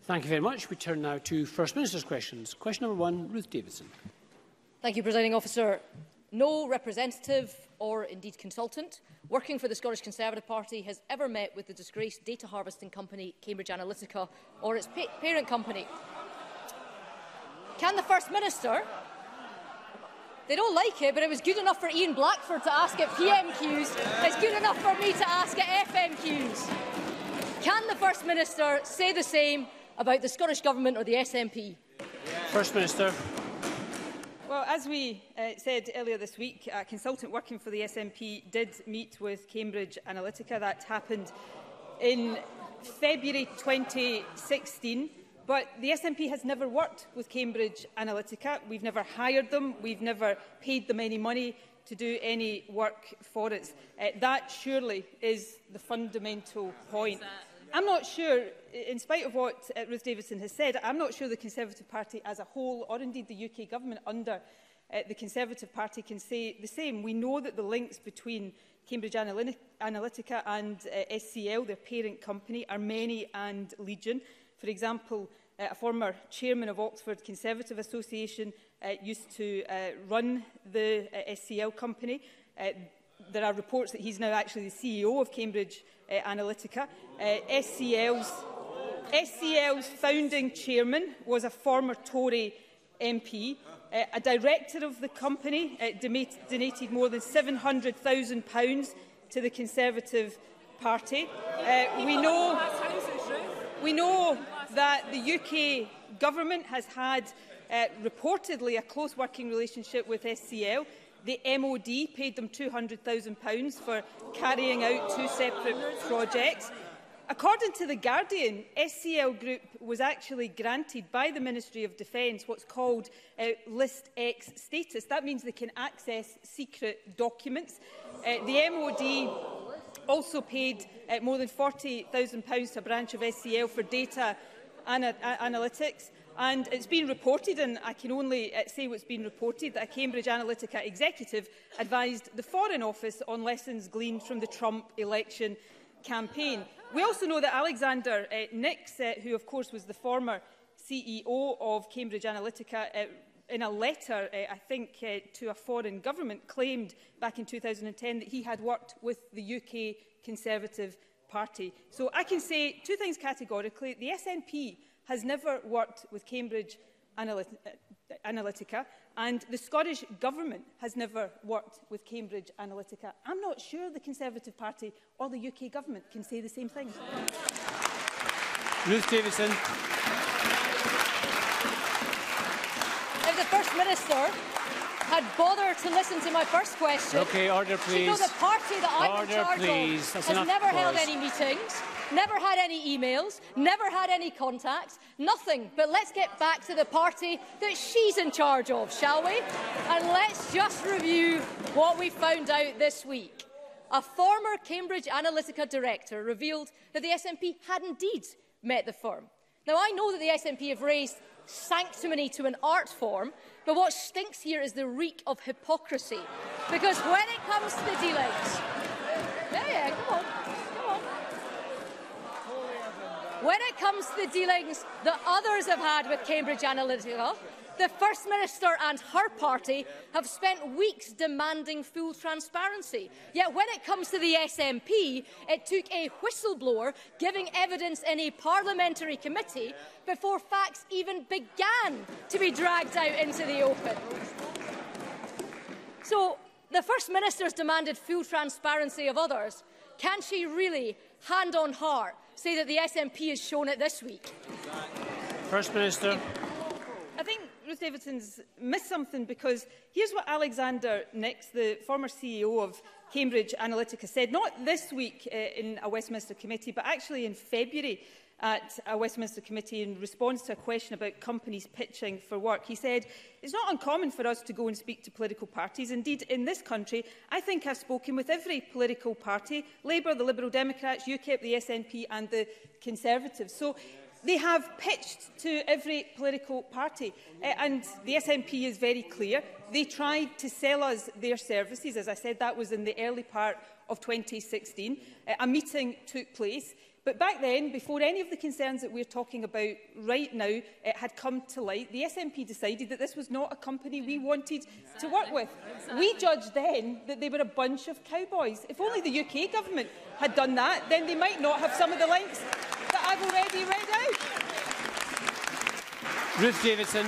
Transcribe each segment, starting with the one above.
Thank you very much. We turn now to First Minister's questions. Question number 1, Ruth Davidson. Thank you, Presiding Officer. No representative or indeed consultant working for the Scottish Conservative Party has ever met with the disgraced data harvesting company Cambridge Analytica or its parent company. Can the First Minister... They don't like it, but it was good enough for Ian Blackford to ask at PMQs. It's good enough for me to ask at FMQs. Can the First Minister say the same about the Scottish Government or the SNP? First Minister. Well, as we said earlier this week, a consultant working for the SNP did meet with Cambridge Analytica. That happened in February 2016. But the SNP has never worked with Cambridge Analytica. We've never hired them. We've never paid them any money to do any work for us. That surely is the fundamental point. I'm not sure, in spite of what Ruth Davidson has said, I'm not sure the Conservative Party as a whole, or indeed the UK Government under the Conservative Party, can say the same. We know that the links between Cambridge Analytica and SCL, their parent company, are many and legion. For example, a former chairman of Oxford Conservative Association used to run the SCL company. There are reports that he's now actually the CEO of Cambridge Analytica. SCL's founding chairman was a former Tory MP. A director of the company donated more than £700,000 to the Conservative Party. We know that the UK Government has had reportedly a close working relationship with SCL. The MOD paid them £200,000 for carrying out 2 separate projects. According to The Guardian, SCL Group was actually granted by the Ministry of Defence what's called List X status. That means they can access secret documents. The MOD also paid more than £40,000 to a branch of SCL for data analytics. And it's been reported, and I can only say what's been reported, that a Cambridge Analytica executive advised the Foreign Office on lessons gleaned from the Trump election campaign. We also know that Alexander Nix, who of course was the former CEO of Cambridge Analytica, in a letter, I think, to a foreign government, claimed back in 2010 that he had worked with the UK Conservative Party. So I can say 2 things categorically. The SNP has never worked with Cambridge Analytica, and the Scottish Government has never worked with Cambridge Analytica. I'm not sure the Conservative Party or the UK Government can say the same thing. Ruth Davidson. If the First Minister had bothered to listen to my first question, okay, order, please. she'd know the party that I'm in charge of has never held any meetings, never had any emails, never had any contacts, nothing. But let's get back to the party that she's in charge of, shall we? And let's just review what we found out this week. A former Cambridge Analytica director revealed that the SNP had indeed met the firm. Now, I know that the SNP have raised sanctimony to an art form, but what stinks here is the reek of hypocrisy. Because when it comes to the dealings... come on. When it comes to the dealings that others have had with Cambridge Analytica, the First Minister and her party have spent weeks demanding full transparency. Yet when it comes to the SNP, it took a whistleblower giving evidence in a parliamentary committee before facts even began to be dragged out into the open. So the First Minister's demanded full transparency of others. Can she really, hand on heart, say that the SNP has shown it this week? First Minister. I think Ruth Davidson's missed something, because here's what Alexander Nix, the former CEO of Cambridge Analytica, said, not this week in a Westminster committee, but actually in February at a Westminster committee in response to a question about companies pitching for work. He said, "It's not uncommon for us to go and speak to political parties. Indeed, in this country, I think I've spoken with every political party, Labour, the Liberal Democrats, UKIP, the SNP and the Conservatives." So they have pitched to every political party, and the SNP is very clear. They tried to sell us their services. As I said, that was in the early part of 2016. A meeting took place. But back then, before any of the concerns that we're talking about right now had come to light, the SNP decided that this was not a company we wanted to work with. We judged then that they were a bunch of cowboys. If only the UK government had done that, then they might not have some of the links that I've already read out. Ruth Davidson.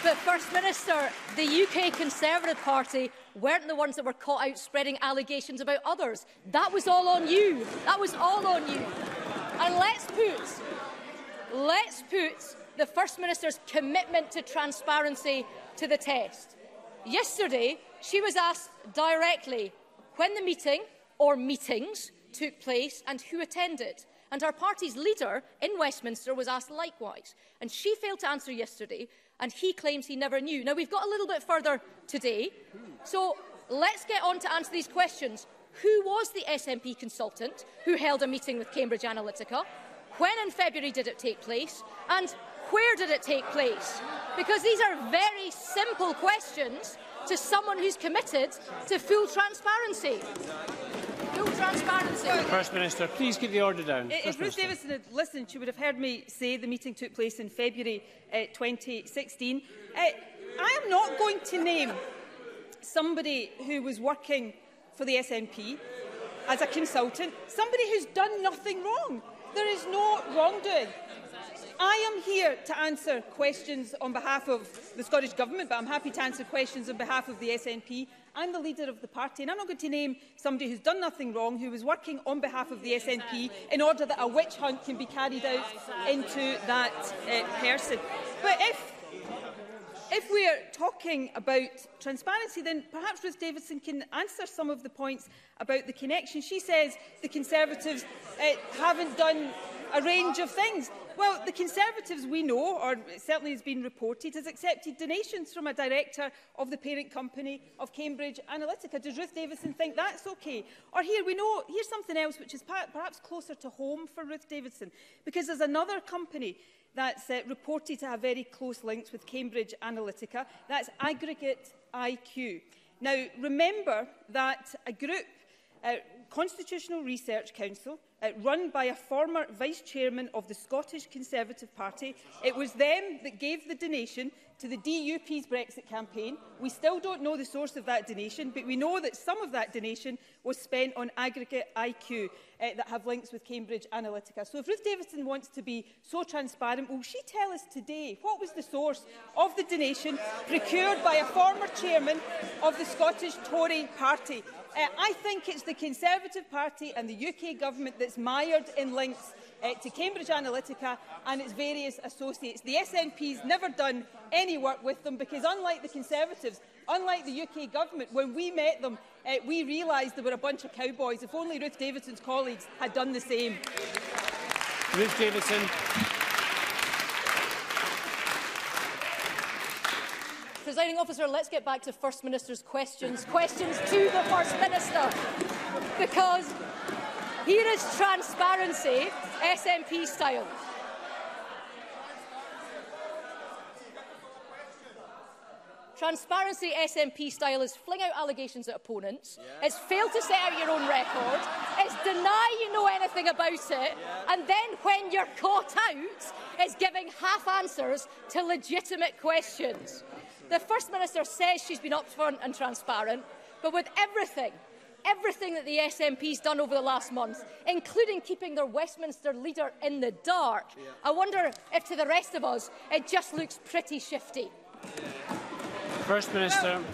But, First Minister, the UK Conservative Party weren't the ones that were caught out spreading allegations about others. That was all on you. That was all on you. And let's put the First Minister's commitment to transparency to the test. Yesterday, she was asked directly when the meeting or meetings took place and who attended. And our party's leader in Westminster was asked likewise. And she failed to answer yesterday, and he claims he never knew. Now, we've got a little bit further today, so let's get on to answer these questions. Who was the SNP consultant who held a meeting with Cambridge Analytica? When in February did it take place? And where did it take place? Because these are very simple questions to someone who's committed to full transparency. Full transparency. First Minister, please keep the order down. If Ruth Davidson had listened, she would have heard me say the meeting took place in February 2016. I am not going to name somebody who was working for the SNP as a consultant, somebody who's done nothing wrong. There is no wrongdoing. I am here to answer questions on behalf of the Scottish Government, but I'm happy to answer questions on behalf of the SNP and the leader of the party. And I'm not going to name somebody who's done nothing wrong, who was working on behalf of the SNP in order that a witch hunt can be carried out into that person. But if we are talking about transparency, then perhaps Ruth Davidson can answer some of the points about the connection. She says the Conservatives haven't done a range of things. Well, the Conservatives, we know, or it certainly has been reported, has accepted donations from a director of the parent company of Cambridge Analytica. Does Ruth Davidson think that's okay? Or here, we know, here's something else which is perhaps closer to home for Ruth Davidson, because there's another company that's reported to have very close links with Cambridge Analytica. That's Aggregate IQ. Now, remember that a group, Constitutional Research Council, run by a former vice-chairman of the Scottish Conservative Party. It was them that gave the donation to the DUP's Brexit campaign. We still don't know the source of that donation, but we know that some of that donation was spent on Aggregate IQ that have links with Cambridge Analytica. So if Ruth Davidson wants to be so transparent, will she tell us today what was the source of the donation procured by a former chairman of the Scottish Tory Party? I think it's the Conservative Party and the UK Government that's mired in links to Cambridge Analytica and its various associates. The SNP's never done any work with them because, unlike the Conservatives, unlike the UK Government, when we met them, we realised they were a bunch of cowboys. If only Ruth Davidson's colleagues had done the same. Ruth Davidson. Presiding Officer, let's get back to First Minister's questions. Questions to the First Minister. Because here is transparency, SNP style. Transparency SNP style is fling out allegations at opponents, it's fail to set out your own record, it's deny you know anything about it, and then when you're caught out, it's giving half answers to legitimate questions. The First Minister says she's been upfront and transparent, but with everything that the SNP's done over the last month, including keeping their Westminster leader in the dark, I wonder if to the rest of us it just looks pretty shifty. First Minister. Well,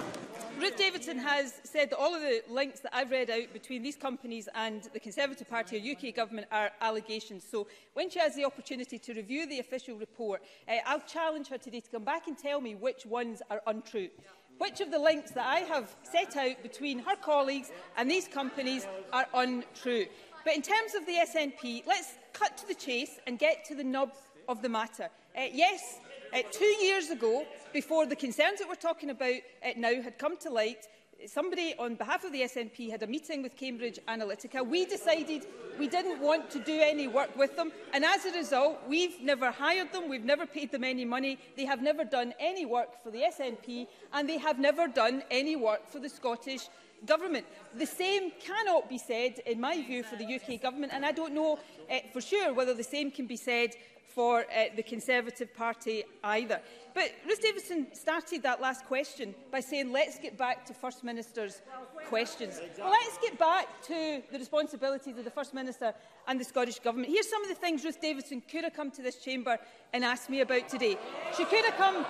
Ruth Davidson has said that all of the links that I've read out between these companies and the Conservative Party or UK Government are allegations. So when she has the opportunity to review the official report, I'll challenge her today to come back and tell me which ones are untrue. Which of the links that I have set out between her colleagues and these companies are untrue. But in terms of the SNP, let's cut to the chase and get to the nub of the matter. Yes, 2 years ago, before the concerns that we're talking about now had come to light, somebody on behalf of the SNP had a meeting with Cambridge Analytica. We decided we didn't want to do any work with them, and as a result, we've never hired them, we've never paid them any money, they have never done any work for the SNP, and they have never done any work for the Scottish Government. The same cannot be said, in my view, for the UK Government, and I don't know for sure whether the same can be said for the Conservative Party either. But Ruth Davidson started that last question by saying, let's get back to First Minister's questions. Well, let's get back to the responsibilities of the First Minister and the Scottish Government. Here's some of the things Ruth Davidson could have come to this chamber and asked me about today. She could have come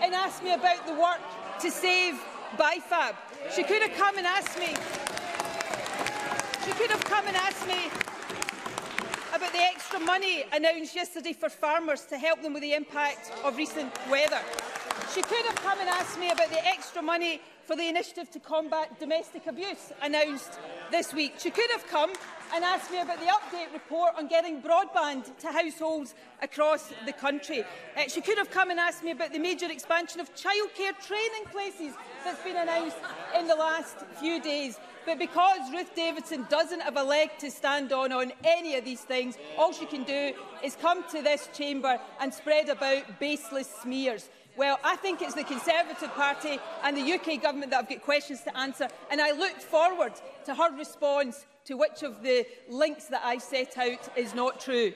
and asked me about the work to save BIFAB. She could have come and asked me. She could have come and asked me about the extra money announced yesterday for farmers to help them with the impact of recent weather. She could have come and asked me about the extra money for the initiative to combat domestic abuse announced this week. She could have come and asked me about the update report on getting broadband to households across the country. She could have come and asked me about the major expansion of childcare training places that's been announced in the last few days. But because Ruth Davidson doesn't have a leg to stand on any of these things, all she can do is come to this chamber and spread about baseless smears. Well, I think it's the Conservative Party and the UK Government that have got questions to answer, and I look forward to her response to which of the links that I set out is not true.